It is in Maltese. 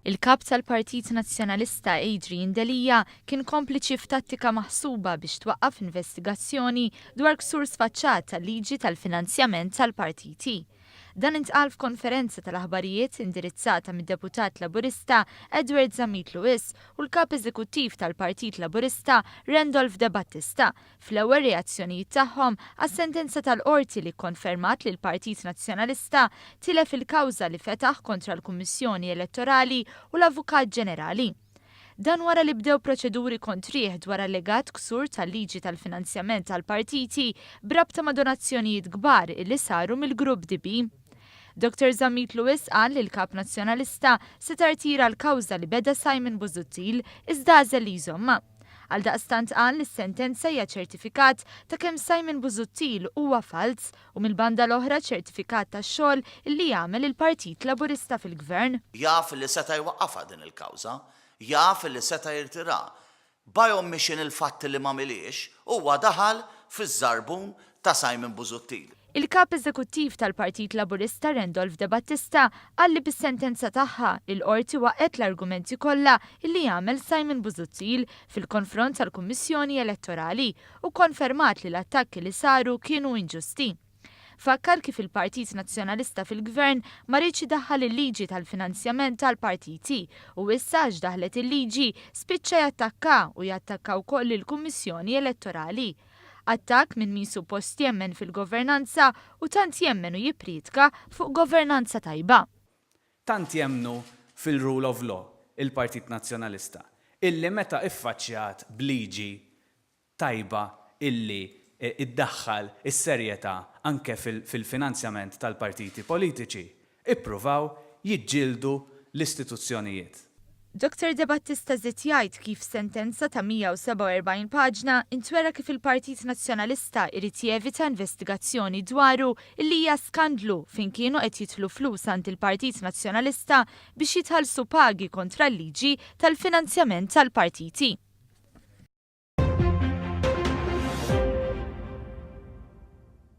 Il-kap tal-Partit Nazzjonalista Adrian Delia kien kompliċi f'tattika maħsuba biex twaqqaf investigazzjoni dwar ksur sfaċċat tal-liġi tal-finanzjament tal-Partiti. Dan intqal f'konferenza tal-aħbarijiet indirizzata mid-deputat Laburista Adrian Delia u l-kap eżekuttiv tal-Partit Laburista Randolph De Battista fl-ewwel reazzjonijiet tagħhom għas-sentenza tal-Qorti li kkonfermat li l-Partit Nazzjonalista tilef il-kawża li fetaħ kontra l-Kummissjoni Elettorali u l-Avukat Ġenerali. Dan wara li bdew proċeduri kontrih dwar allegat ksur tal-liġi tal-finanzjament tal-partiti brabta ma' donazzjonijiet kbar illi saru mill-grupp DB. Dr. Delia qal li l-kap nazzjonalista se tartira l-kawża li beda Simon Busuttil iżda għażel li jżomma. Għaldaqstant qal li s-sentenza hija ċertifikat ta' kemm Simon Busuttil huwa fals u mill-banda l-oħra ċertifikat tax-xogħol li jagħmel il-Partit Laburista fil-Gvern. Jaf li seta' jwaqqafha din il-kawża, jaf li seta' jirtira. Bajhom mixin il-fatt li ma miliex huwa daħal fiż-żarbun ta' Simon Busuttil. Il-kap eżekuttiv tal-Partit Laburista Randolph De Battista qal li bis-sentenza tagħha il-Qorti waqgħet l-argumenti kollha li jagħmel Simon Busuttil fil-konfront tal-Kummissjoni Elettorali u konfermat li l-attakki li saru kienu inġusti. Fakkar kif il-Partit Nazzjonalista fil-Gvern ma rridx idaħħal il-liġi tal-finanzjament tal-partiti u issa daħlet il-liġi spiċċa jattakka u jattakka wkoll il-Kummissjoni Elettorali. Attakk minn min suppost jemmen fil-governanza u tant jemmen u jipritka fuq governanza tajba. Tant jemnu fil-rule of law, il-Partit Nazzjonalista, illi meta iffaċċjat bliġi tajba illi iddaħħal is-serjetà anke fil-finanzjament tal-partiti politiċi, ippruvaw jiġġieldu l-istituzzjonijiet. Dr. De Battista żied jgħid kif sentenza ta' 147 paġna intwera kif il-Partit Nazzjonalista irid jevita investigazzjoni dwaru illi hija skandlu fin kienu qed jitlu flus għand il-Partit Nazzjonalista biex jitħallsu pagi kontra l-liġi tal-finanzjament tal-partiti.